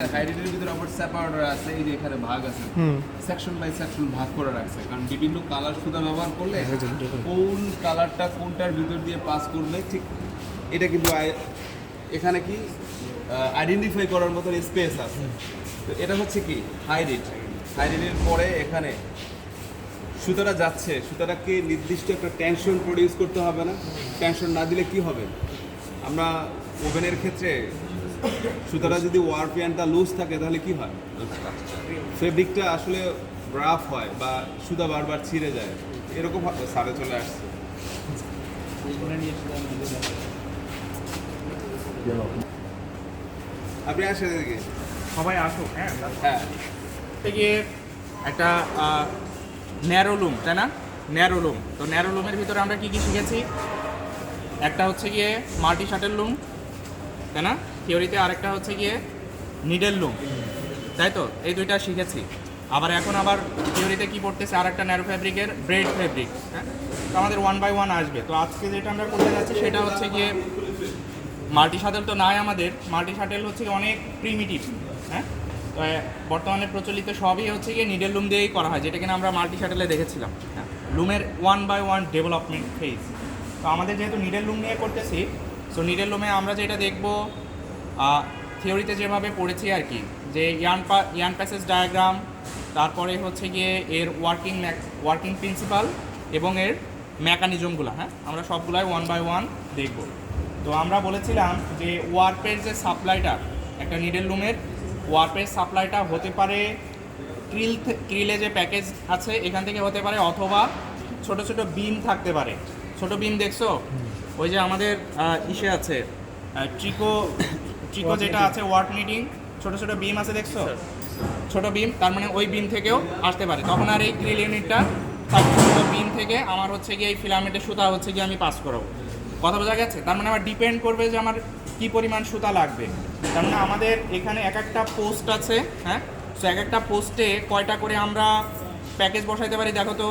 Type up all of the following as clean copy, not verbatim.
হাইড্রেটের ভিতরে আবার সেপারেটর আছে, এই যে এখানে ভাগ আছে, সেকশন বাই সেকশন ভাগ করে রাখছে, কারণ বিভিন্ন কালার সুতা ব্যবহার করলে কোন কালারটা কোনটার ভিতর দিয়ে পাস করবে, ঠিক এটা কিন্তু এখানে কি আইডেন্টিফাই করার মতন স্পেস আছে। তো এটা হচ্ছে কি হাইড্রেটের পরে এখানে সুতাটা যাচ্ছে, সুতাটাকে নির্দিষ্ট একটা টেনশন প্রডিউস করতে হবে না? টেনশন না দিলে কি হবে? আমরা ওভেনের ক্ষেত্রে সুতাটা যদি ওয়ার প্যান্টটা লুজ থাকে তাহলে কি হয়? ফেব্রিকটা আসলে রাফ হয় বা সুতা বারবার ছিঁড়ে যায়, এরকম সারে চলে আসছে। আপনি আসেন এদিকে, সবাই আসুক। হ্যাঁ থেকে একটা ন্যারো লুম, তাই না? ন্যারো লুম, তো ন্যারো লুমের ভিতরে আমরা কি কি শিখেছি? একটা হচ্ছে গিয়ে মাল্টি শাটেল লুম, তাই না থিওরিতে, আরেকটা হচ্ছে গিয়ে নিডেল লুম, তাই তো? এই দুইটা শিখেছি। আবার এখন আবার থিওরিতে কি পড়তেছে, আর একটা ন্যারো ফ্যাব্রিকের ব্রেড ফ্যাব্রিক, হ্যাঁ? তো আমাদের 1 বাই 1 আসবে। তো আজকে যেটা আমরা করতে যাচ্ছি সেটা হচ্ছে গিয়ে মাল্টি শাটেল তো নাই আমাদের, মাল্টি শাটেল হচ্ছে অনেক প্রিমিটিভ, হ্যাঁ? তো বর্তমানে প্রচলিত সবই হচ্ছে গিয়ে নিডেল লুম দিয়েই করা হয়, যেটা কিনা আমরা মাল্টি শাটেলে দেখেছিলাম, হ্যাঁ? লুমের 1 বাই 1 ডেভেলপমেন্ট ফেজ। তো আমাদের যেহেতু নিডেল লুম নিয়ে করতেছি, সো নিডেল লুমে আমরা যেটা দেখব, থিওরিতে যেভাবে পড়েছি আর কি, যে ইয়ান প্যাসেজ ডায়াগ্রাম, তারপরে হচ্ছে গিয়ে এর ওয়ার্কিং প্রিন্সিপাল এবং এর মেকানিজমগুলো, হ্যাঁ, আমরা সবগুলাই 1 বাই 1 দেখব। তো আমরা বলেছিলাম যে ওয়ার্পের যে সাপ্লাইটা, একটা নিডেল লুমের ওয়ার্পের সাপ্লাইটা হতে পারে ক্রিলে যে প্যাকেজ আছে এখান থেকে হতে পারে, অথবা ছোট ছোট বিম থাকতে পারে। ছোট বিম দেখছো, ওই যে আমাদের ইসে আছে ট্রিকো যেটা আছে ওয়ার্ক নিডিং, ছোট ছোট বিম আছে দেখছো, ছোট বিম, তার মানে ওই বিম থেকেও আসতে পারে। তখন আর এই ক্রিল ইউনিটটা ছোট বিম থেকে আমার হচ্ছে গিয়ে এই ফিলামেন্টের সুতা হচ্ছে গিয়ে আমি পাস করাবো। কথা বোঝা গেছে? তার মানে আমার ডিপেন্ড করবে যে আমার কি পরিমাণ সুতা লাগবে। তার মানে আমাদের এখানে এক একটা পোস্ট আছে, হ্যাঁ? সো এক একটা পোস্টে কয়টা করে আমরা প্যাকেজ বসাইতে পারি দেখো তো।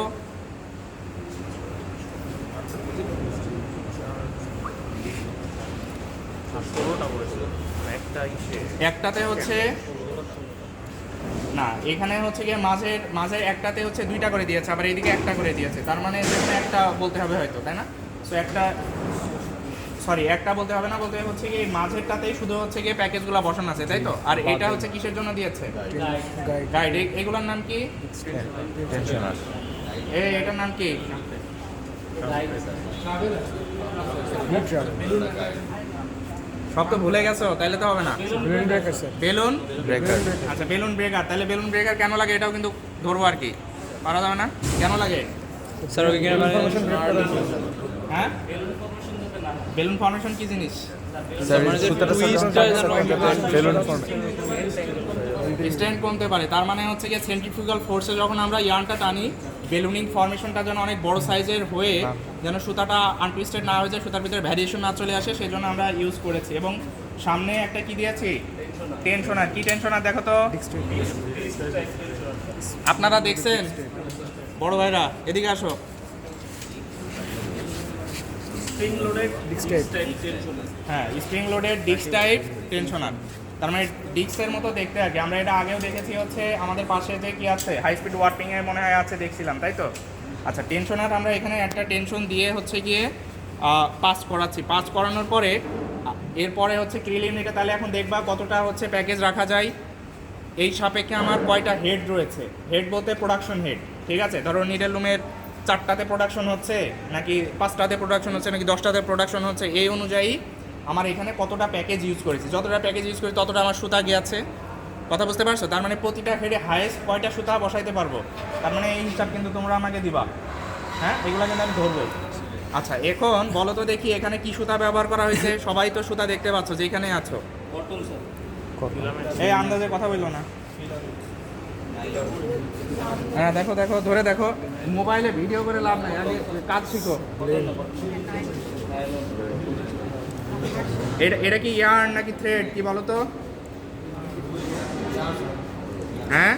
একটাতে হচ্ছে না, এখানে হচ্ছে গিয়ে মাঝের একটাতে হচ্ছে 2টা করে দিয়েছে, আবার এদিকে একটা করে দিয়েছে, তার মানে যেখানে একটা বলতে হবে হয়তো, তাই না? সো একটা বলতে হবে না, বলতে হচ্ছে গিয়ে মাঝেরটাতেই শুধু হচ্ছে গিয়ে প্যাকেজগুলো বসানো আছে, তাই তো? আর এটা হচ্ছে কিসের জন্য দিয়েছে? গাইড। এগুলোর নাম কি? এটার নাম কি? সব তো ভুলে গেছো, তাইলে তো হবে না। Balloon breaker. আচ্ছা, বেলুন ব্রেকার। তাহলে বেলুন ব্রেকার কেন লাগে এটাও কিন্তু ধরবো আর কি, পারা যাবে না? কেন লাগে স্যার? হ্যাঁ, বেলুন ফর্মেশন কি জিনিস? স্ট্রেন্থ কমতে পারে, তার মানে হচ্ছে গিয়ে সেন্ট্রিফিউগাল ফোর্সে যখন আমরা ইয়ার্নটা টানি, বেলুনিং ফর্মেশনটা যেন অনেক বড় সাইজের হয়ে যেন সুতাটা আনটুইস্টেড না হয়ে যায়, সুতার ভিতরে ভ্যারিয়েশন না চলে আসে, সেই জন্য আমরা ইউজ করেছি। এবং সামনে একটা কি দিয়েছি? টেনশনার। কি টেনশনার দেখো তো? আপনারা দেখছেন বড় ভাইরা, এদিকে আসো। হ্যাঁ, spring loaded disc type tensioner, তার মানে ডিস্কের মতো দেখতে আর কি। আমরা এটা আগেও দেখেছি, হচ্ছে আমাদের পাশে যে কি আছে হাই স্পিড ওয়ার্পিং এর মনে হয় আছে, দেখছিলাম, তাই তো? আচ্ছা, টেনশনার আমরা এখানে একটা টেনশন দিয়ে হচ্ছে গিয়ে পাস করাচ্ছি। পাস করানোর পরে এরপরে হচ্ছে ক্রিল ইউনিটে, তাহলে এখন দেখবা কতটা হচ্ছে প্যাকেজ রাখা যায়। এই সাপেক্ষে আমার কয়টা হেড রয়েছে, হেড বলতে প্রোডাকশন হেড, ঠিক আছে? ধরো নিডেল লুমের 4টাতে প্রোডাকশন হচ্ছে, নাকি 5টাতে প্রোডাকশন হচ্ছে, নাকি 10টাতে প্রোডাকশন হচ্ছে, এই অনুযায়ী আমার এখানে কতটা প্যাকেজ ইউজ করেছি। যতটা প্যাকেজ ইউজ করেছি ততটা আমার সুতা গিয়েছে। কথা বুঝতে পারছো? তার মানে প্রতিটা হেডে হাইয়েস্ট কয়টা সুতা বসাইতে পারবো, তার মানে এই হিসাব কিন্তু তোমরা আমাকে দিবা, হ্যাঁ? এগুলো কিন্তু আমি ধরবো। আচ্ছা, এখন বলো তো দেখি এখানে কি সুতা ব্যবহার করা হয়েছে? সবাই তো সুতা দেখতে পাচ্ছ যেখানে আছো। এই আন্দাজে কথা বললো না। হ্যাঁ, দেখো ধরে দেখো, মোবাইলে ভিডিও করে লাভ নাই, আগে কাজ শিখো। এটা কি ইয়ার্ন নাকি থ্রেড, কি বলো তো? হ্যাঁ,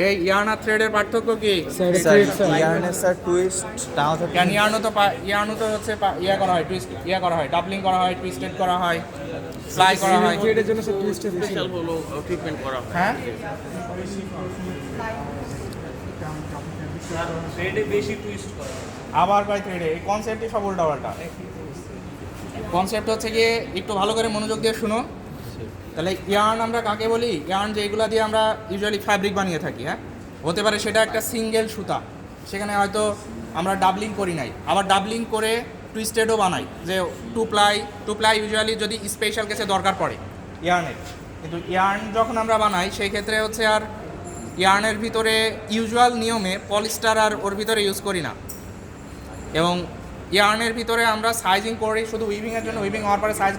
এই ইয়ার্ন আর থ্রেডের পার্থক্য কি? ইয়ার্ন তো হচ্ছে ইয়া করা হয়, টুইস্ট করা হয়, ডাবলিং করা হয়, টুইস্টেড করা হয়। প্লাই করা হয়। থ্রেডের জন্য স্যার টুইস্টটা বেশি স্পেশাল হলো ট্রিটমেন্ট করা হয়। হ্যাঁ থ্রেডে বেশি টুইস্ট করা হয়। আবার কয় থ্রেডে, এই কনসেপ্টই সব উল্টাপাল্টা। কনসেপ্ট হচ্ছে গিয়ে একটু ভালো করে মনোযোগ দিয়ে শুনো। তাহলে ইয়ার্ন আমরা কাকে বলি? ইয়ার্ন যেগুলো দিয়ে আমরা ইউজুয়ালি ফ্যাব্রিক বানিয়ে থাকি, হ্যাঁ, হতে পারে সেটা একটা সিঙ্গেল সুতা, সেখানে হয়তো আমরা ডাবলিং করি নাই, আবার ডাবলিং করে টুইস্টেডও বানাই, যে টু প্লাই ইউজুয়ালি যদি স্পেশাল কেসে দরকার পড়ে ইয়ার্নের। কিন্তু ইয়ার্ন যখন আমরা বানাই সেই ক্ষেত্রে হচ্ছে আর ইয়ার্নের ভিতরে ইউজুয়াল নিয়মে পলিস্টার আর ওর ভিতরে ইউজ করি না, এবং ইয়ার্নের ভিতরে আমরা সাইজিং করি শুধু উইভিংয়ের জন্য, উইভিং হওয়ার পরে সাইজ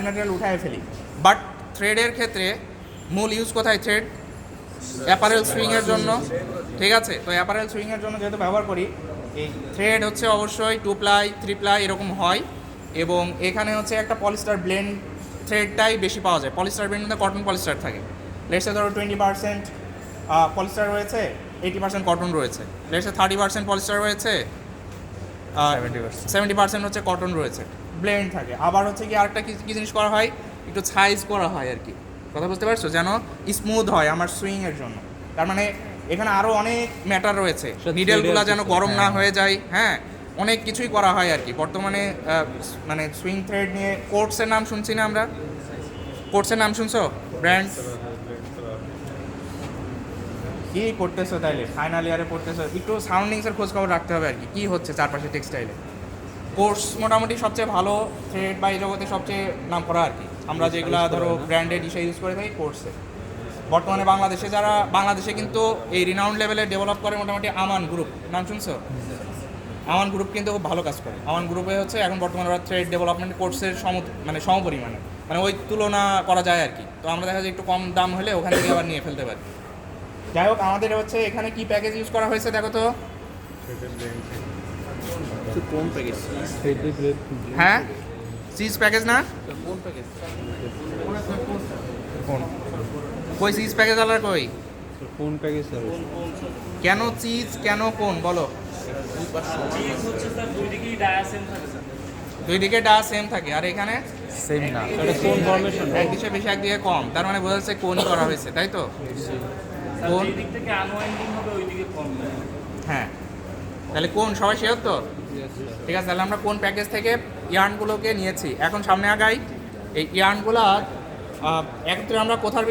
ম্যাটেরিয়াল উঠায় ফেলি। বাট থ্রেডের ক্ষেত্রে মূল ইউজ কোথায়? থ্রেড অ্যাপারেল সুইংয়ের জন্য, ঠিক আছে? তো অ্যাপারেল সুইংয়ের জন্য যেহেতু ব্যবহার করি, এই থ্রেড হচ্ছে অবশ্যই 2 প্লাই 3 প্লাই এরকম হয়, এবং এখানে হচ্ছে একটা পলিস্টার ব্লেন্ড থ্রেডটাই বেশি পাওয়া যায়। পলিস্টার ব্লেন্ড মধ্যে কটন পলিস্টার থাকে। লেটসে ধরো 20% পলিস্টার রয়েছে, 80% কটন রয়েছে। লেটসে 30% পলিস্টার রয়েছে, 70% হচ্ছে কটন রয়েছে, ব্লেন্ড থাকে। আবার হচ্ছে কি আরেকটা কি জিনিস করা হয়, একটু সাইজ করা হয় আর কি, কথা বুঝতে পারছো, যেন স্মুথ হয় আমার সুইংয়ের জন্য। তার মানে এখানে আরও অনেক ম্যাটার রয়েছে, নিডেলগুলো যেন গরম না হয়ে যায়, হ্যাঁ, অনেক কিছুই করা হয় আর কি। বর্তমানে মানে সুইং থ্রেড নিয়ে কোর্টসের নাম শুনছি না আমরা? কোর্টসের নাম শুনছো? ব্র্যান্ড কি করতেছো তাইলে? ফাইনাল ইয়ারে পড়তেছো, একটু সাউন্ডিংসের খোঁজ খবর রাখতে হবে আর কি, কী হচ্ছে চারপাশে টেক্সটাইলে। কোর্স মোটামুটি সবচেয়ে ভালো থ্রেড বা এই জগতে সবচেয়ে নাম করা আর কি। আমরা যেগুলো ধরো ব্র্যান্ডেড ইসে ইউজ করে থাকি কোর্সে। বর্তমানে বাংলাদেশে কিন্তু এই রিনাউন্ড লেভেলে ডেভেলপ করে মোটামুটি আমান গ্রুপ, নাম শুনছো? আমান গ্রুপ কিন্তু খুব ভালো কাজ করে। আমান গ্রুপে হচ্ছে এখন বর্তমানে ওরা থ্রেড ডেভেলপমেন্ট কোর্সের সমপরিমাণে, মানে ওই তুলনা করা যায় আর কি। তো আমরা দেখা যায় একটু কম দাম হলে ওখান থেকে আবার নিয়ে ফেলতে পারি। যাই হোক, আমাদের হচ্ছে এখানে কি প্যাকেজ ইউজ করা হয়েছে দেখো তো। কোন প্যাকেজ? হ্যাঁ, চিজ প্যাকেজ না? কোন প্যাকেজ? কই চিজ প্যাকেজ আলাদা কই? কোন প্যাকেজ স্যার? কেন চিজ, কেন কোন বলো? চিজ হচ্ছে স্যার দুই দিকেই ডায়া সেম থাকে স্যার। দুই দিকে ডা সেম থাকে, আর এখানে সেম না, এটা কোন ফরমেশন? এক দিকে বেশি এক দিকে কম, তার মানে বোঝা যাচ্ছে কোনই করা হয়েছে, তাই তো? স্যার কোন? যেই দিক থেকে আনওয়াইন্ডিং হবে ওই দিকে কম হবে। হ্যাঁ, তাহলে কোন সবাই শেয়ার তো? ঠিক আছে, তাহলে আমরা কোন প্যাকেজ থেকে ইয়ার্নগুলোকে নিয়েছি। এখন সামনে আগাই। এই ইয়ার্নগুলো একত্রে আমরা কোথার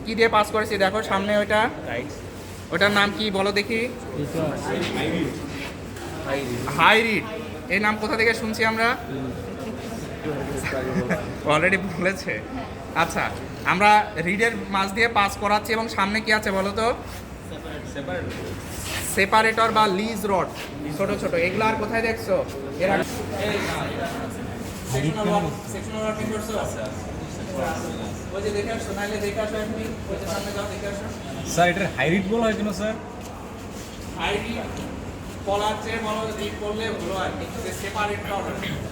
কি দিয়ে পাস করেছি দেখো সামনে, ওটার নাম কি বলো দেখি? হাই রিড। এই নাম কোথা থেকে শুনছি আমরা? অলরেডি বলেছে। আচ্ছা, আমরা রিডের মাঝ দিয়ে পাস করাচ্ছি, এবং সামনে কি আছে বলো তো? সেপারেটর বা লিজ রড, ছোট ছোট। এগুলো আর কোথায় দেখছো? এর আগে সেকশনাল ওয়ার্কিং করছো? ওই যে দেখে আসছো, নাইলে দেখে আসো এমনি, ওই যে সামনে যাও দেখে আসো। স্যার এটার হাইব্রিড বলা হয় কেন স্যার? আইডি বলার চেয়ে বলো রিড করলে ভালো আর কি, যে সেপারেটর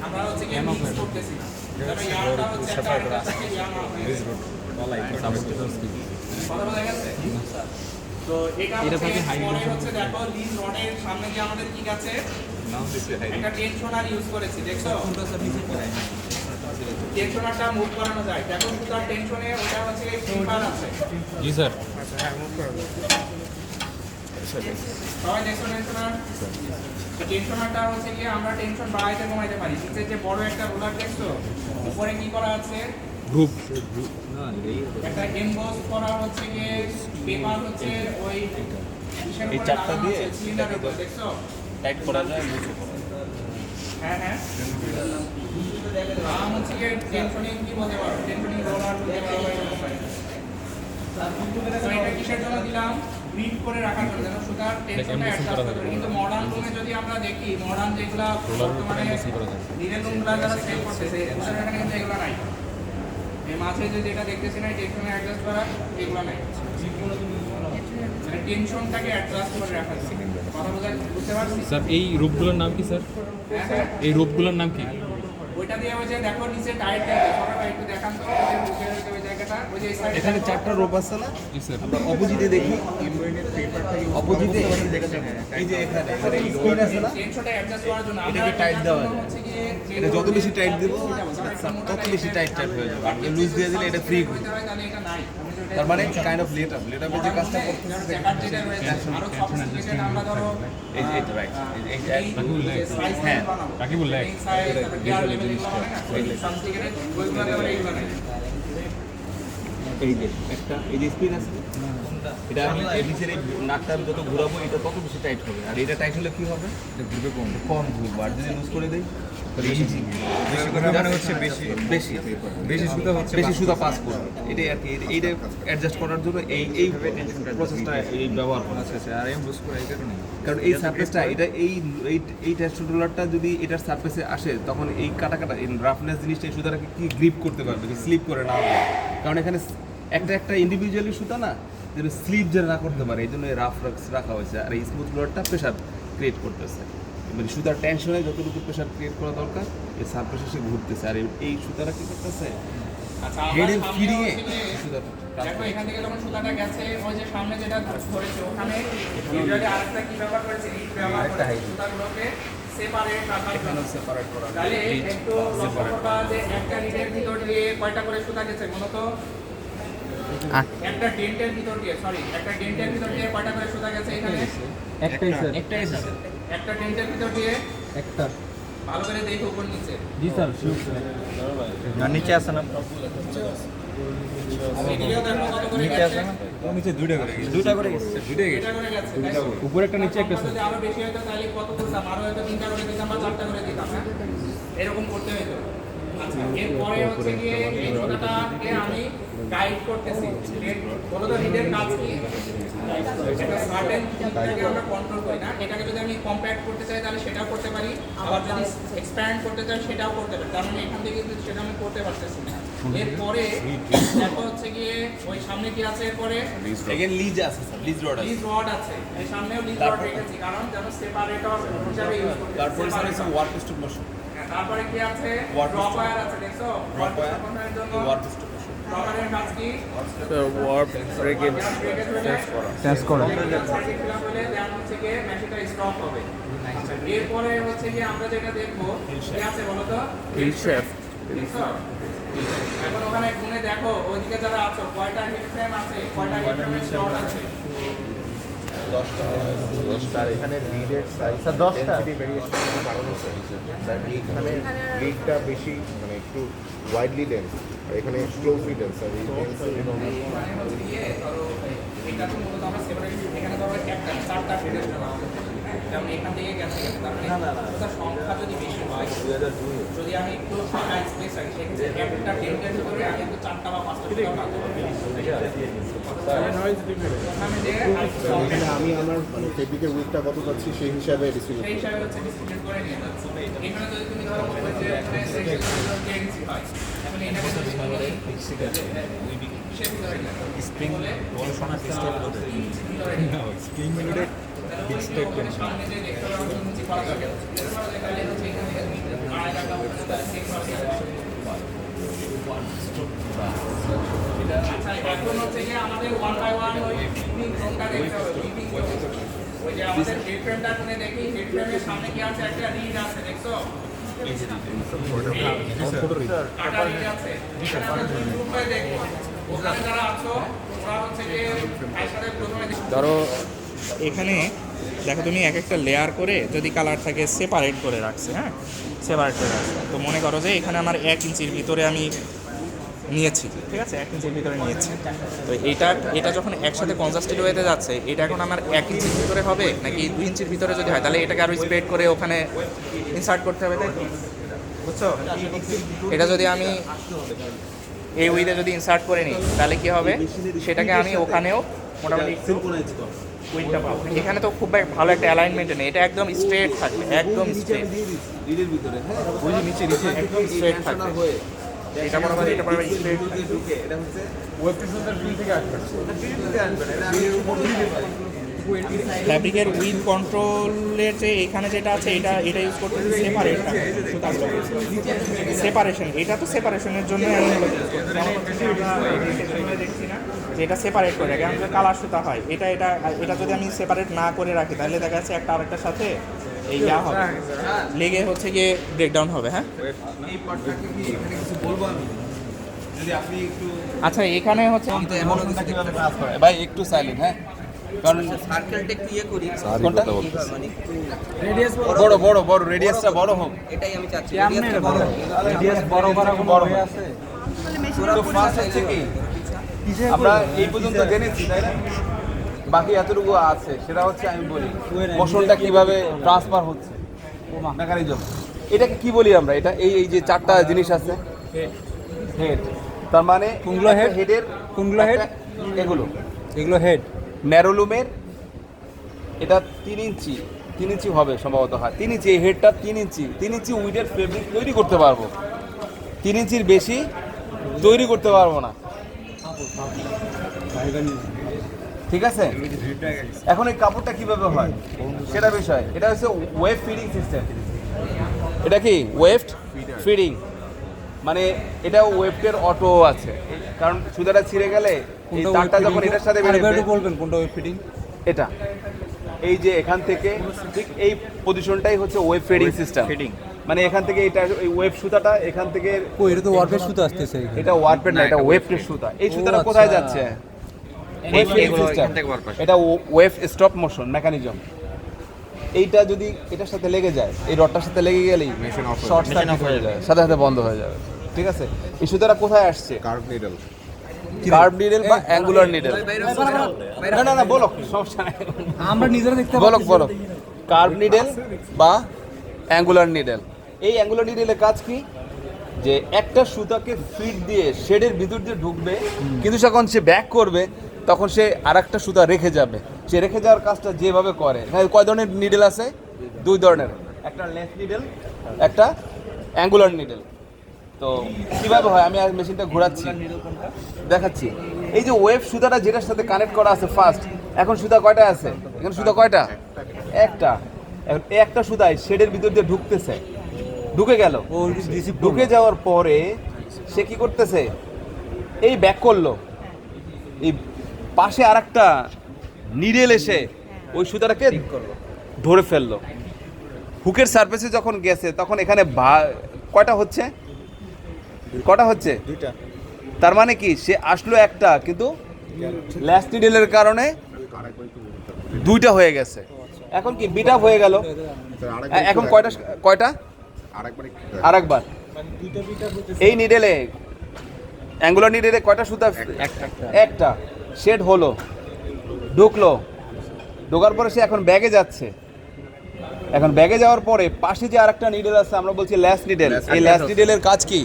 আমরা হচ্ছে কি মিক্স করতেছি না। তবে ইয়ারটা হচ্ছে একটা আরেকটার সাথে ইয়ার না হয়ে কথা বলা গেছে। তো এটা হচ্ছে দেখো লিজ রডের সামনে যে আমাদের কি আছে, একটা টেনশনার ইউজ করেছি, দেখছো? টেনশনারটা মুভ করানো যায়, দেখো সুতার টেনশনে ওটা হচ্ছে ফিঙ্গার আছে। জি স্যার। সবাই দেখছো টেনশনার? টেনশনারটা হচ্ছে কি আমরা টেনশন বাড়াইতে কমাইতে পারি। নিচে যে বড় একটা রোলার দেখছো, উপরে কি করা আছে? গ্রুপ একটা এমবস করা হচ্ছে কি পেপার হচ্ছে ওই এই চারটা দিয়ে সিলিন্ডারের উপর, দেখছো? টাইট করা যায়, মুছে করা যায়। হ্যাঁ হ্যাঁ, নাম হচ্ছে কি টেনশনিং, কি বলতে পারো? টেনশনিং রোলার বলতে পারো। তো এটা কিসের জন্য দিলাম? গ্রিপ করে রাখার জন্য, যেন সুতার টেনশনটা অ্যাডজাস্ট করতে পারে। কিন্তু মডার্ন রুমে যদি আমরা দেখি, মডার্ন যেগুলা বর্তমানে দিনের রুমগুলো যারা সেল করতেছে, ওদের এখানে কিন্তু এগুলো নাই। এই মাঝে যে যেটা দেখতেছি না, টেনশনে অ্যাডজাস্ট করা, এগুলো নাই। মানে টেনশনটাকে অ্যাডজাস্ট করে রাখা যায়। কথা বুঝতে পারছি? স্যার এই রূপগুলোর নাম কি স্যার? হ্যাঁ হ্যাঁ, এই রূপগুলোর নাম কি? ওইটা দিয়ে ওই যে দেখো নিচে টাইট থাকে, সরাটা একটু দেখান তো, ওই যে বুকের ওই জায়গাটা ওই যে এই side এ এখানে দেখো। 4টা রোপ আছে না আমরা অপোজিটে দেখি অপোজিটে এই যে এখানে স্পিন আছে না টেনশনটা অ্যাডজাস্ট করার জন্য এটাকে টাইট দেওয়া যায় এটা যত বেশি টাইট দেব তত বেশি টাইট হয়ে যাবে আর লুজ দিয়ে দিলে এটা ফ্রি তাহলে এটা নাই তার মানে কাইন্ড অফ লেট আপের যে কাজটা করতেছে আমরা ধরো এই যে এটা রাইট এই যে হ্যাঁ রাকিবুল লেগ এই যে একটা এই যে স্পিন আছে এটা আমি নিচের এই নাকটা যত ঘোরাবো এটা তত বেশি টাইট হবে আর এটা টাইট হলে কি হবে এটা ঘুরবে কম ঘুরবে আর যদি লুজ করে দেই বেশি করে মানে হচ্ছে বেশি সুতা পাস করবে এটাই আর কি এইটা অ্যাডজাস্ট করার জন্য এই প্রসেসটা এই ব্যবহার করা আছে আর এম লুজ করে এই কারণে কারণ এই সারফেসটা এটা এই টেস্ট রোলারটা যদি এটার সারফেসে আসে তখন এই কাটা এই রাফনেস জিনিসটা এই সুতাটাকে কি গ্রিপ করতে পারবে স্লিপ করে না হবে কারণ এখানে একটা ইন্ডিভিজুয়ালি সুতা না যেন স্লিপ যেন না করতে পারে এই জন্য রাফ রাখা হয়েছে আর এই স্মুথ রোলারটা প্রেশার ক্রিয়েট করতেছে মানে সুতার টেনশনে যতটুকু প্রেশার ক্রিয়েট করা দরকার এই সারফেসে সে ঘুরতেছে আর এই সুতাটা কি করতেছে আচ্ছা হেডের ফিডিং এ সুতাটা দেখো এখান থেকে যখন সুতাটা গেছে ওই যে সামনে যেটা ধরেছে ওখানে ইউজুয়ালি আরেকটা কি ব্যবহার করেছে হিট ব্যবহার করেছে সুতাগুলোকে সেপারেট রাখার জন্য সেপারেট করা তাহলে একটু লক্ষ্য করবা যে একটা রিডের ভিতর দিয়ে কয়টা করে সুতা গেছে মূলত একটা ডেন্টের ভিতর দিয়ে একটা ডেন্টের ভিতর দিয়ে কয়টা করে সুতা গেছে এখানে একটাই স্যার একটা ডেন্টের ভিতর দিয়ে একটা ভালো করে দেখো উপর নিচে জি স্যার না নিচে আছে না এদিকেও দেখো কত করে গেছে নিচে দুইটা করে দুইটা করে গেছে এটা করে গেছে তাই তো? উপরে একটা নিচে একটা যদি আরো বেশি হতো তাহলে কত করতাম আরো হয়তো 3টা করে দিতাম বা 4টা করে দিতাম হ্যাঁ এরকম করতে হতো আচ্ছা এরপরে হচ্ছে গিয়ে এই সুতাটাকে আমি গাইড করতেছি বলো তো রিডের কাজ কি একটা সার্টেন থেকে আমরা কন্ট্রোল করি না এটাকে যদি আমি কম্প্যাক্ট করতে চাই তাহলে সেটাও করতে পারি আবার যদি এক্সপ্যান্ড করতে চাই সেটাও করতে পারি তার মানে এখান থেকে কিন্তু সেটা আমি করতে পারতেছি না এরপরে দেখো হচ্ছে গিয়ে ওই সামনে কি আছে এরপরে এগেন লিজ আছে স্যার লিজ রড আছে লিজ রড আছে এই সামনেও লিজ রড রেখেছি কারণ যেন সেপারেটর হিসাবে ইউজ করতে তারপরে স্যার আছে ওয়ার্ক স্টপ মোশন তারপরে কি আছে Warp ড্রপ ওয়্যার আছে দেখছো ড্রপ ওয়্যার জন্য ওয়ার্ক স্টপ মোশন ড্রপারের কাজ কি ওয়ার্প ব্রেকেট চেঞ্জ করা সার্কিট ফিল আপ হলে দেন হচ্ছে গিয়ে মেশিনটা স্টপ হবে এরপরে হচ্ছে গিয়ে আমরা যেটা দেখবো কি আছে বলো তো হিল শ্যাফট দেখছো? এখন ওখানে গুনে দেখো ওইদিকে যারা আছো কয়টা হিট ফ্রেম আছে কয়টা হিট ফ্রেমের স্লট আছে 10টা এখানে লিডের সাইজ স্যার 10টা ভেরিয়েশন বাড়ানো স্যার এখানে লিডটা বেশি মানে একটু ওয়াইডলি ডেন্স আর এখানে ক্লোজলি ডেন্স আর এই ডেন্স মানে হচ্ছে গিয়ে ধরো এটা তো মূলত আমরা সেপারেট এখানে ধরো একটা 4টা ফিডের জন্য যেমন এখান থেকে গেছে তার মানে ওটার সংখ্যা যদি বেশি হয় যদি আমি একটু ফাঁকা স্পেস রাখি সেক্ষেত্রে একটা টেন্টের ভিতরে আমি একটু 4টা বা 5টা সুতা রাখতে পারি ওখানে যে এখানে আমি আমার মানে ফেব্রিকের উইথটা কত পাচ্ছি সেই হিসাবে ডিস্ট্রিবিউট সেই হিসাবে হচ্ছে ডিস্ট্রিবিউট করে নিয়ে যাচ্ছে এখানে যদি তুমি ধরো বলবে যে এখানে সেকশন 10 ইঞ্চি হয় এখন এটাকে যদি তুমি কিসের ভিতরে স্প্রিং বলে পড়াশোনা সিস্টেম বলতে স্প্রিং মিলোডেড বিগ স্টেপ সামনে যে দেখতে পারো নিচে করা থাকে এরপরে দেখালে হচ্ছে এখানে আড়াই টাকা চেক করা আচ্ছা এখন হচ্ছে যে আমাদের 1 বাই 1 ওই পিপিং জোনটা দেখতে হবে পিপিং জোন ওই যে আমাদের হেড ফ্রেমটা কোনে দেখি হেড ফ্রেমের সামনে কি আছে একটা রিড আছে দেখছো কাটা রিড আছে এটা আমরা গ্রুপ হয়ে দেখবো ওখানে যারা আছো ওরা হচ্ছে যে একসাথে প্রথমে ধরো এখানে দেখো তুমি এক একটা লেয়ার করে যদি কালার থাকে সেপারেট করে রাখছে হ্যাঁ সেপারেট করে রাখছে তো মনে করো যে এখানে আমার 1 ইঞ্চির ভিতরে আমি নিয়েছি ঠিক আছে 1 ইঞ্চির ভিতরে নিয়েছি তো এটা যখন একসাথে কনজাস্টেড ওয়েতে যাচ্ছে এটা এখন আমার 1 ইঞ্চির ভিতরে হবে নাকি 2 ইঞ্চির ভিতরে যদি হয় তাহলে এটাকে আরও স্প্রেড করে ওখানে ইনসার্ট করতে হবে তাই তো বুঝছো এটা যদি আমি এই উইতে যদি ইনসার্ট করে নিই তাহলে কি হবে সেটাকে আমি ওখানেও মোটামুটি সিনক্রোনাইজ কর উইথটা পাবো এখানে তো খুব ভালো একটা অ্যালাইনমেন্ট নেই এটা একদম স্ট্রেট থাকবে একদম স্ট্রেট লিডের ভিতরে হ্যাঁ ওই যে নিচে একদম স্ট্রেট থাকবে হয়ে এটা মনে হয় এটা পারবে স্ট্রেট ঢুকে এটা হচ্ছে ওয়েব টেকনোলজির ফিল্ড থেকে আসবে ফিল্ড থেকে আসবে না এটা আমি উপর থেকে পাই ফ্যাব্রিকের উইথ কন্ট্রোলের যে এখানে যেটা আছে এটা ইউজ করতেছি সেপারেট সুতাগুলো সেপারেশন, এটা তো সেপারেশনের জন্য আমি use করতেছি। যেমন হচ্ছে আমরা দেখছি না যে এটা সেপারেট করে রাখি, আমাদের কালার সুতা হয়, এটা যদি আমি সেপারেট না করে রাখি তাহলে দেখা যাচ্ছে একটা আরেকটার সাথে এই ইয়া হবে, লেগে হচ্ছে গিয়ে ব্রেকডাউন হবে। হ্যাঁ, এই পার্টটাকে কি এখানে কিছু বলবো আমি, যদি আপনি একটু আচ্ছা এখানে হচ্ছে মোশনটা কিভাবে কাজ করে ভাই, একটু সাইলেন্ট। হ্যাঁ, কারণ সার্কেলটা একটু ইয়ে করি কোনটা মানে একটু বড় বড় বড় রেডিয়াসটা বড় হোক। এটাই আমি চাচ্ছি রেডিয়াসটা বড় রেডিয়াস বড় করা কোনো বড় way হয়। আছে? তো ফার্স্ট হচ্ছে কি আমরা এই পর্যন্ত জেনেছি তাই না, বাকি এতটুকু আছে সেটা হচ্ছে আমি বলি মোশনটা কিভাবে ট্রান্সফার হচ্ছে মেকানিজম। এটাকে কি বলি আমরা, এটা এই যে চারটা জিনিস আছে, হেড, তার মানে কোনগুলো head? হেডের কোনগুলো head? এগুলো এগুলো হেড। ন্যারোলুমের এটা 3 ইঞ্চি হবে সম্ভবত, হয় 3 ইঞ্চি, এই হেডটা 3 ইঞ্চি উইডের ফেব্রিক তৈরি করতে পারবো, 3 ইঞ্চির বেশি তৈরি করতে পারবো না, ঠিক আছে। এখন এই কাপড়টা কিভাবে হয় সেটা বিষয়, এটা হচ্ছে ওয়েভ ফিডিং সিস্টেম। এটা কি ওয়েভ ফিডিং, মানে এটা ওয়েভের অটো আছে, কারণ সুতাটা ছিঁড়ে গেলে এই তারটা যখন এটার সাথে বেরোবে, বলবেন কোনটা ওয়েব ফিটিং? এটা এই যে এখান থেকে ঠিক এই পজিশনটাই হচ্ছে ওয়েভ ফিডিং সিস্টেম, মানে এখান থেকে এটা এই ওয়েভ সুতাটা এখান থেকে, ও এটা তো ওয়ার্পের সুতা আসতেছে এখানে। এটা ওয়ার্পের না, এটা ওয়েভের সুতা। এই সুতাটা আচ্ছা। কোথায় যাচ্ছে? ওয়েভ ফিডিং সিস্টেম, এটা ওয়েভ স্টপ মোশন মেকানিজম। এইটা যদি এটার সাথে লেগে যায়, এই রডটার সাথে লেগে গেলেই শর্ট সার্কিট হয়ে যায়, সাথে সাথে বন্ধ হয়ে যাবে, ঠিক আছে। এই সুতাটা কোথায় আসছে? Curve needle. কার্ভ নিডল বা অ্যাঙ্গুলার নিডল। না না বলো, সমস্যা নাই, আমরা নিজেরা দেখতে বলো কার্ভ নিডল বা অ্যাঙ্গুলার নিডল। এই অ্যাঙ্গুলার নিডলের কাজ কি, যে একটা সুতাকে ফিট দিয়ে শেডের ভিতর দিয়ে ঢুকবে, কিন্তু যখন সে ব্যাক করবে তখন সে আরেকটা সুতা রেখে যাবে। সে রেখে যাওয়ার কাজটা যেভাবে করে, এখানে কয় ধরনের নিডল আছে? 2 ধরনের, একটা লেস নিডল, একটা অ্যাঙ্গুলার নিডল। তো কীভাবে হয় আমি আর মেশিনটা ঘোরাচ্ছি দেখাচ্ছি। এই যে ওয়েভ সুতাটা যেটার সাথে কানেক্ট করা আছে ফার্স্ট, এখন সুতা কয়টা আছে? এখানে সুতা কয়টা? একটা। এখন এই একটা সুতায় শেডের ভিতর দিয়ে ঢুকতেছে, ঢুকে গেল। ঢুকে যাওয়ার পরে সে কি করতেছে, এই ব্যাক করলো, এই পাশে আরেকটা নিডেল এসে ওই সুতাটাকে ধরে ফেললো। হুকের সারফেসে যখন গেছে তখন এখানে কয়টা হচ্ছে? দুইটা। তার মানে কি, সে আসলো একটা, কিন্তু ল্যাস নিডেলের কারণে 2টা হয়ে গেছে। এখন কি বিট আপ হয়ে গেল। এখন কয়টা? আরেকবার এই নিডেলে, অ্যাঙ্গুলার নিডেলে কয়টা সুতা? একটা। শেড হলো, ঢুকলো, ঢোকার পরে সে এখন ব্যাগে যাচ্ছে। এখন ব্যাগে যাওয়ার পরে পাশে যে আরেকটা নিডেল আছে, আমরা বলছি ল্যাস নিডেল। এই ল্যাস নিডেলের কাজ কি?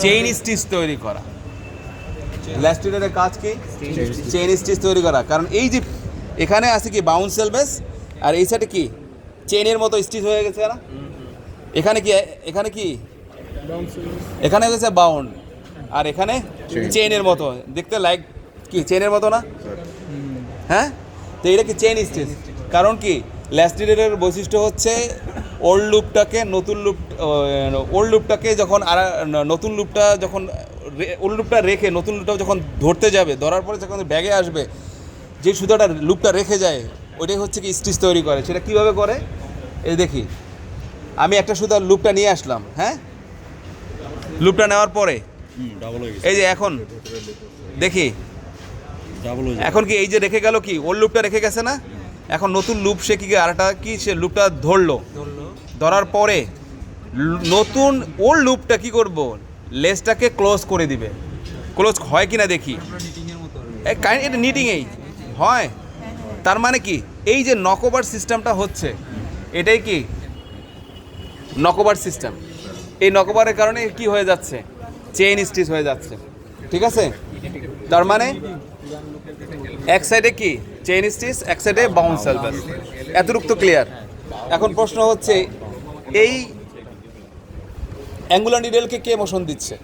চেইন স্টিচ তৈরি করা। ল্যাস নিডেলের কাজ কি? চেইন স্টিচ তৈরি করা। কারণ এই যে এখানে আছে কি বাউন্স সেলভেস, আর এই সাইডে কি চেইনের মতো স্টিচ হয়ে গেছে না, এখানে কি এখানে গেছে বাউন্ড, আর এখানে চেইনের মতো দেখতে, লাইক কি চেইনের মতো না? হ্যাঁ, তো এটা কি চেইন স্টিচ। কারণ কি ল্যাস নিডেলের বৈশিষ্ট্য হচ্ছে ওল্ড লুপটাকে যখন নতুন লুপটা যখন ওল্ড লুপটা রেখে নতুন লুপটা যখন ধরতে যাবে, ধরার পরে যখন ব্যাগে আসবে, যে সুতাটা লুপটা রেখে যায় ওইটাই হচ্ছে কি স্টিচ তৈরি করে। সেটা কিভাবে করে এই দেখি, আমি একটা সুতার লুপটা নিয়ে আসলাম, হ্যাঁ, লুপটা নেওয়ার পরে এই যে এখন দেখি, এখন কি এই যে রেখে গেল, কি ওল্ড লুপটা রেখে গেছে না, এখন নতুন লুপ সে কি আরেকটা কি সে লুপটা ধরার পরে নতুন ওল্ড লুপটা কি করব, লেসটাকে ক্লোজ করে দিবে। ক্লোজ হয় কিনা দেখি, এটা নিটিংয়েই হয়। তার মানে কি এই যে নকওভার সিস্টেমটা হচ্ছে, এটাই কি নকওভার সিস্টেম। এই নকওভারের কারণে কি হয়ে যাচ্ছে, চেইন স্টিচ হয়ে যাচ্ছে, ঠিক আছে। তার মানে এক সাইডে কি চেইন স্টিচ, এক সাইডে বাউন্স সেলভেস, এতটুকু তো ক্লিয়ার। এখন প্রশ্ন হচ্ছে, এই অ্যাঙ্গুলার নিডেলকে কে মোশন দিচ্ছে?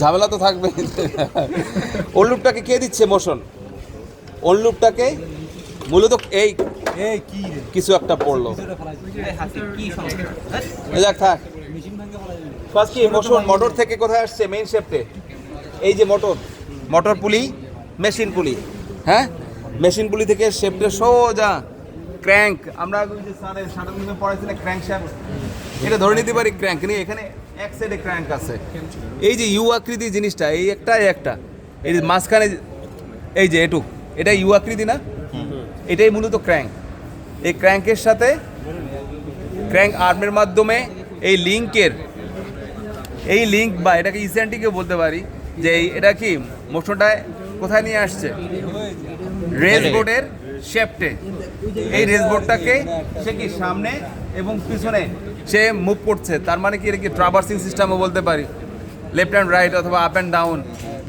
ঝামেলা তো থাকবে। অনলুপটাকে কে দিচ্ছে মোশন? অনলুপটাকে মূলত এই এই কি রে কিছু একটা পড়লো। কি সমস্যা? এই যাক থাক। ফার্স্ট কি মোশন মোটর থেকে কোথায় আসছে? মেইন শেফটে। এই যে মোটর পুলি, মেশিন পুলি, হ্যাঁ মেশিন পুলি থেকে শেফটে সোজা ক্র্যাঙ্ক। আমরা ওই যে স্যারের সাধারণভাবে পড়াইছিলাম ক্র্যাঙ্ক শ্যাফট, এটা ধরে নিতে পারি ক্র্যাঙ্ক নিয়ে। এখানে এক সাইডে ক্র্যাঙ্ক আছে, এই যে ইউ আকৃতি জিনিসটা, এই একটা এই যে মাঝখানে এই যে এটুক, এটা ইউ আকৃতি না, এটাই মূলত ক্র্যাঙ্ক। এই ক্র্যাঙ্কের সাথে ক্র্যাঙ্ক আর্মের মাধ্যমে এই লিঙ্ক বা এটাকে ইসেন্টিকে বলতে পারি যে এটা কি মোশনটা কোথায় নিয়ে আসছে? রেসবোর্ডের শেফটে। এই রেসবোর্ডটাকে সে কি সামনে এবং পিছনে সে মুভ করছে, তার মানে কি এটা কি ট্রাভার্সিং সিস্টেমও বলতে পারি, লেফট অ্যান্ড রাইট অথবা আপ অ্যান্ড ডাউন,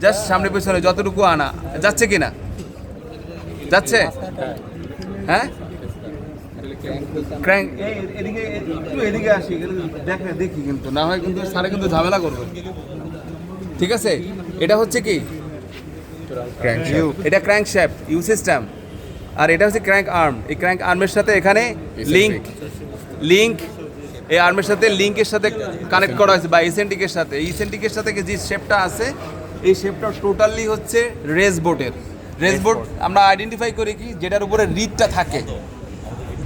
জাস্ট সামনে পিছনে যতটুকু আনা যাচ্ছে কি না, যাচ্ছে, হ্যাঁ ক্র্যাঙ্ক। এদিকে একটু এদিকে আসি, দেখি কিন্তু না হয় কিন্তু স্যারে কিন্তু ঝামেলা করবে, ঠিক আছে? এটা হচ্ছে কি এটা ক্র্যাঙ্ক শ্যাফট ইউ সিস্টেম, আর এটা হচ্ছে ক্র্যাঙ্ক আর্ম। এই ক্র্যাঙ্ক আর্মের সাথে এখানে লিঙ্ক এই আর্মের সাথে লিঙ্কের সাথে কানেক্ট করা হয়েছে বা ইসেন্টিকের সাথে। এই ইসেন্টিকের সাথে যে শেপটা আছে, এই শেপটা টোটালি হচ্ছে রেসবোর্ডের। রেসবোর্ড আমরা আইডেন্টিফাই করি কি, যেটার উপরে রিডটা থাকে,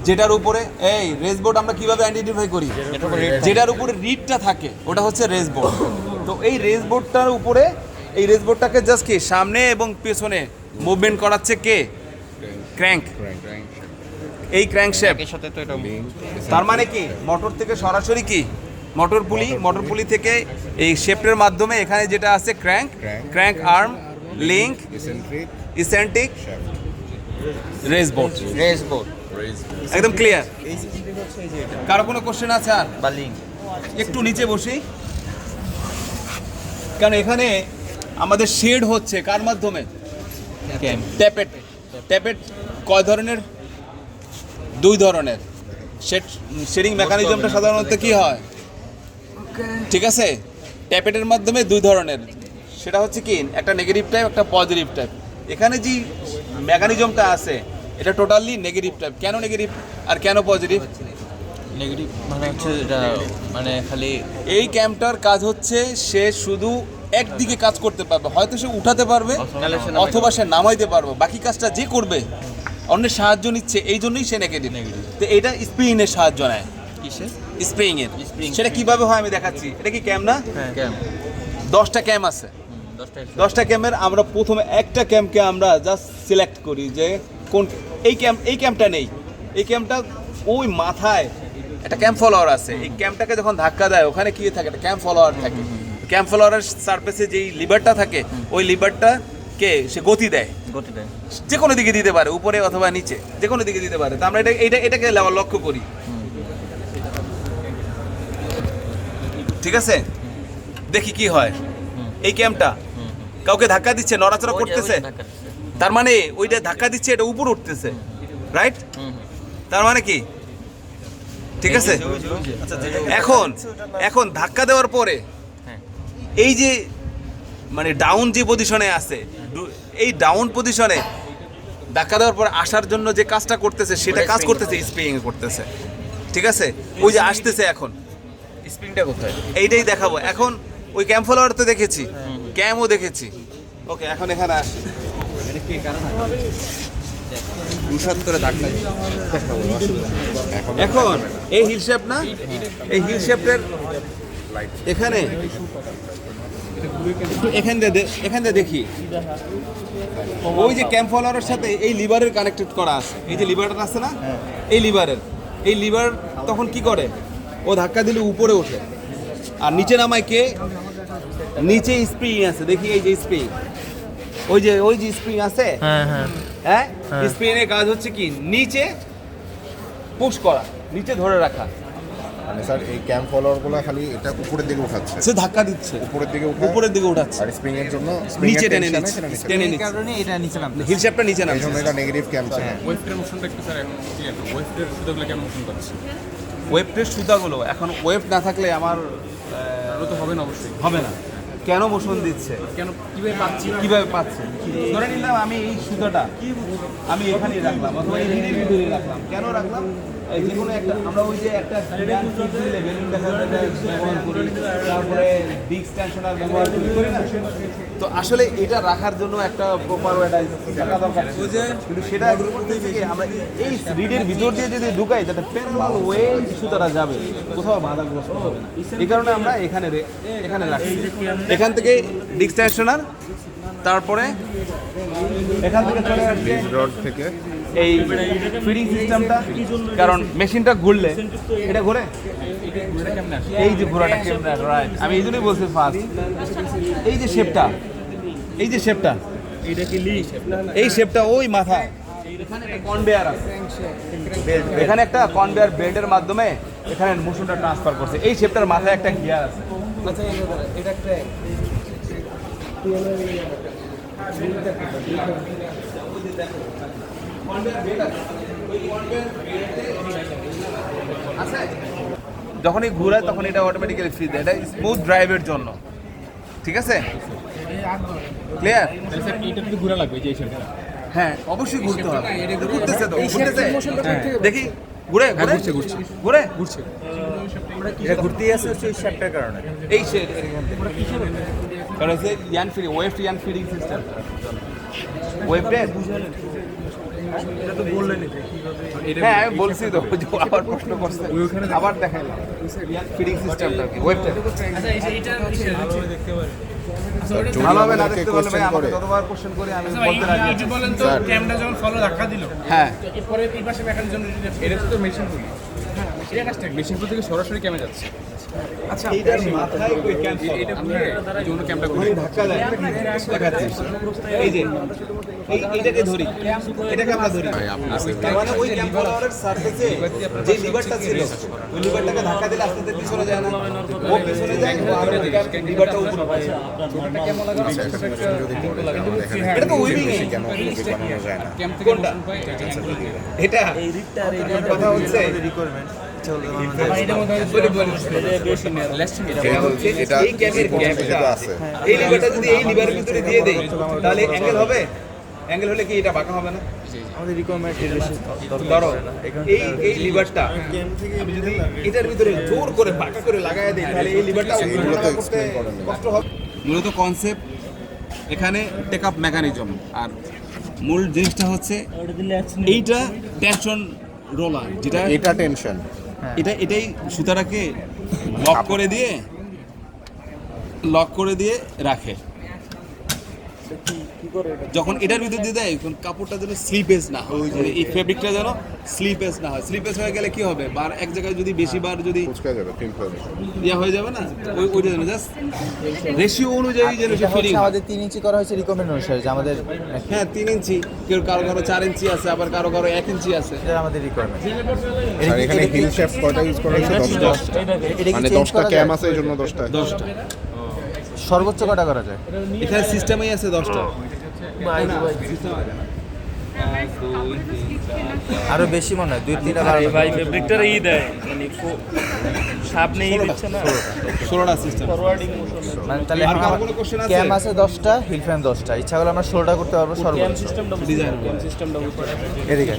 যেটার উপরে এই রেসবোর্ড আমরা কিভাবে আইডেন্টিফাই করি? যেটার উপরে রিডটা থাকে ওটা হচ্ছে রেসবোর্ড। তো এই রেসবোর্ডটার উপরে এই রেসবোর্ডটাকে জাস্ট কি সামনে এবং পেছনে মুভমেন্ট করাচ্ছে কে? ক্র্যাঙ্ক। এই ক্র্যাঙ্ক শ্যাফট। তার মানে কি মোটর থেকে সরাসরি কি মোটর পুলি থেকে এই শেফটের মাধ্যমে এখানে যেটা আছে ক্র্যাঙ্ক আর্ম, লিঙ্ক, ইসেন্ট্রিক, রেসবোর্ড। একদম ক্লিয়ার? কারো কোনো কোশ্চেন আছে? আর একটু নিচে বসি, কারণ এখানে আমাদের শেড হচ্ছে কার মাধ্যমে? ট্যাপেট কয় ধরনের? 2 ধরনের। শেডিং মেকানিজমটা সাধারণত কি হয়, ঠিক আছে? ট্যাপেটের মাধ্যমে 2 ধরনের, সেটা হচ্ছে কি একটা নেগেটিভ টাইপ, একটা পজিটিভ টাইপ। এখানে যে মেকানিজমটা আছে এটা টোটালি নেগেটিভ টাইপ। কেন নেগেটিভ আর কেন পজিটিভ? নেগেটিভ মানে হচ্ছে এটা মানে খালি এই ক্যাম্পটার কাজ হচ্ছে সে শুধু একদিকে কাজ করতে পারবে, হয়তো সে উঠাতে পারবে অথবা সে নামাইতে পারবে, বাকি কাজটা যে করবে অন্যের সাহায্য নিচ্ছে, এই জন্যই সে নেগেটিভ। তো এটা স্প্রিংয়ের সাহায্য নেয়। কিসে? স্প্রিংয়ের। সেটা কিভাবে হয় আমি দেখাচ্ছি। এটা কি ক্যাম্প না? ক্যাম্প 10টা ক্যাম্প আছে। 10টা ক্যাম্পের আমরা প্রথমে একটা ক্যাম্পকে আমরা জাস্ট সিলেক্ট করি যে কোন এই ক্যাম্পটা নেই, এই ক্যাম্পটা ওই মাথায় একটা ক্যাম্প ফলোয়ার আছে। এই ক্যাম্পটাকে যখন ধাক্কা দেয় ওখানে কি থাকে? একটা ক্যাম্প ফলোয়ার থাকে। ক্যাম্প ফলোয়ারের সারফেসে যেই লিভারটা থাকে ওই লিভারটাকে সে গতি দেয়, যে কোনো দিকে দিতে পারে, উপরে অথবা নিচে, যে কোনো দিকে দিতে পারে। তো আমরা এটাকে লক্ষ্য করি, ঠিক আছে? দেখি কি হয়। এই ক্যাম্পটা কাউকে ধাক্কা দিচ্ছে, নড়াচড়া করতেছে, তার মানে ওইটা ধাক্কা দিচ্ছে, এটা উপরে উঠতেছে, রাইট? তার মানে কি, ঠিক আছে? এখন ধাক্কা দেওয়ার পরে এই যে মানে ডাউন যে পজিশনে আছে, এই ডাউন পজিশনে ধাক্কা দেওয়ার পরে আসার জন্য যে কাজটা করতেছে সেটা কাজ করতেছে স্প্রিং করতেছে, ঠিক আছে? ওই যে আসতেছে, এখন স্প্রিংটা কোথায় এইটাই দেখাবো। এখন ওই ক্যাম্প ফলোয়ার তো দেখেছি, ক্যামও দেখেছি। ওকে, এখন এখানে আসি। এখন এই হিল শেপ না, এই হিল শেপের এখানে এখান দিয়ে দেখি ওই যে ক্যাম্প ফলোয়ারের সাথে এই লিভারের কানেক্টেড করা আছে। এই যে লিভারটা আছে না, এই লিভার তখন কি করে? ও ধাক্কা দিলে উপরে ওঠে, আর নিচে নামায় কে? নিচে স্প্রিং আছে, দেখি এই যে স্প্রিং, ওই যে স্প্রিং আছে, হ্যাঁ স্প্রিং এর কাজ হচ্ছে কি নিচে পুশ করা, নিচে ধরে রাখা। মানে স্যার এই ক্যাম্প ফলোয়ারগুলো খালি এটা উপরের দিকে উঠাচ্ছে, সে ধাক্কা দিচ্ছে, উপরের দিকে উঠাচ্ছে, আর স্প্রিং এর জন্য নিচে টেনে নিচ্ছে, কারণে এটা নিচে নামছে, হিল শেপটা নিচে নামছে। এই জন্য এটা নেগেটিভ ক্যাম্প। ওয়েফটের মোশনটা একটু স্যার এখন কি আছে? ওয়েফটের সুতাগুলো কেমন মোশন করছে? ওয়েফটের সুতাগুলো এখন ওয়েফ না থাকলে আমার তো হবে না, অবশ্যই হবে না। কেন মোশন দিচ্ছে, কেন কিভাবে পাচ্ছি? কিভাবে পাচ্ছে। ধরে নিলাম আমি এই সুতোটা আমি এখানে রাখলাম অথবা এই রিলের ভিতরে রাখলাম, কেন রাখলাম, এই যে কোনো একটা আমরা ওই যে একটা বেলুন ব্যবহার করি, তারপরে ডিস্ক টেনশনার ব্যবহার করি না, তো আসলে এটা রাখার জন্য একটা প্রপার একটা জায়গা দরকার, কিন্তু সেটা করতেছি কি আমরা এই রিডের ভিতর দিয়ে যদি ঢুকাই যাতে প্যারালাল ওয়ে সুতোটা যাবে, কোথাও বাধাগ্রস্ত হবে না, এই কারণে আমরা এখানে রাখি। এখান থেকে ডিস্ক টেনশনার, তারপরে এখান থেকে চলে আসছে রড থেকে এই ফিডিং সিস্টেমটা, কারণ মেশিনটা ঘুরলে এটা ঘুরে, এই যে ঘোরাটা কেমন রাইট, আমি এই জন্যই বলছি ফার্স্ট, এই যে শেপটা এই শেপটা ওই মাথা এখানে একটা কনভেয়ার আছে, এখানে একটা কনভেয়ার বেল্টের মাধ্যমে এখানে মোশনটা ট্রান্সফার করছে, এই শেপটার মাথায় একটা গিয়ার আছে। আচ্ছা এটা একটা যখনই ঘুরায় তখন এটা অটোমেটিক্যালি ফ্রি দেয়, এটা স্মুথ ড্রাইভের জন্য, ঠিক আছে, ক্লিয়ার? এটা কিন্তু ঘোরা লাগবে যে হিসাবে। হ্যাঁ অবশ্যই ঘুরতে হবে, ঘুরতেছে তো, ঘুরতেছে, দেখি ঘুরে ঘুরে এটা ঘুরতেই আছে সেই শেপটার কারণে। এই শেড কারণ হচ্ছে ইয়ান ফিডিং, ওয়েভ ইয়ান ফিডিং সিস্টেম, ওয়েভটা হ্যাঁ আমি বলছি তো, যে আবার প্রশ্ন করছে, আবার দেখাইলাম ইয়ান ফিডিং সিস্টেমটা কি ওয়েভটা ভালো হবে না দেখতে পারলে ভাই, আমাকে যতবার কোশ্চেন করে আমি বলতে রাজি আছি। বলেন তো ক্যামেরা যখন ফলো ধাক্কা দিল, হ্যাঁ এরপরে এই পাশে মেকানিজম এটা তো মেশিন পুল, মেশিন পুল থেকে সরাসরি ক্যামে যাচ্ছে। আচ্ছা এইটার মাথায় কই ক্যান্সার এটা ঘুরে এই জন্য ক্যামটা ঘুরে ধাক্কা দেয় দেখাচ্ছি, এই যে এইটাকে ধরি, এটাকে আমরা ধরি, তার মানে ওই ক্যাম্পারের সারফেসে যে লিভারটা ছিল ওই লিভারটাকে ধাক্কা দিলে আস্তে আস্তে পিছনে যায় না, ও পিছনে যায় আর লিভারটা উপরে পায়, এটা তো উইভিং এ কেন বানানো যায় না? ক্যাম থেকে মোশন পাই এটা এই রিটটা কথা হচ্ছে রিকোয়ারমেন্ট এটা হচ্ছে এটা এই ক্যামের গ্যাপটা যেটা আছে এই লিভারটা যদি এই লিভারের ভিতরে দিয়ে দেই তাহলে অ্যাঙ্গেল হবে, অ্যাঙ্গেল হলে কি এটা বাঁকা হবে না? আমাদের রিকোয়ারমেন্ট ধরো এই লিভারটা আমি যদি এটার ভিতরে জোর করে বাঁকা করে লাগায় দিই তাহলে এই লিভারটা এগুলো তো explain করেন না। কষ্ট হবে। মূলত কনসেপ্ট এখানে টেক আপ মেকানিজম, আর মূল জিনিসটা হচ্ছে এইটা টেনশন রোলার, যেটা এটা টেনশন এটাই সুতাটাকে লক করে দিয়ে রাখে, যখন এটার ভিতর দিয়ে দেয় তখন কাপড়টা যেন স্লিপেজ না হয়, এই ফেব্রিকটা যেন স্লিপেজ না হয়, স্লিপেজ হয়ে গেলে কি হবে, বার এক জায়গায় যদি বেশি বার যদি কুচকা যাবে, পিম্পল ইয়া হয়ে যাবে না, ওইটা যেন জাস্ট রেশিও অনুযায়ী যেন সে ফিটিং। আমাদের 3 ইঞ্চি করা হয়েছে রিকমেন্ড অনুসারে, যে আমাদের হ্যাঁ 3 ইঞ্চি, কেউ কারো 4 ইঞ্চি আছে, আবার কারো 1 ইঞ্চি আছে। এটা আমাদের রিকোয়ারমেন্ট। আর এখানে হিল শেপ কয়টা ইউজ করা হয়েছে? 10টা, মানে 10টা ক্যাম আছে এই জন্য 10টা। সর্বোচ্চ কটা করা যায়? এখানে সিস্টেমই আছে 10টা, আরো বেশি মনে হয় 2-3টা ভাই ফেব্রিকটার ই দেয় মানে সামনে ই দিচ্ছে না 16টা সিস্টেম। ফরওয়ার্ডিং মোশন মানে তাহলে আর কারো কোনো কোশ্চেন আছে? ক্যাম আছে 10টা, হিল ফ্রেম 10টা, ইচ্ছা করলে আমরা 16টা করতে পারবো ক্যাম সর্বোচ্চ। সিস্টেমটা ডিজাইন ক্যাম সিস্টেমটা এদিকে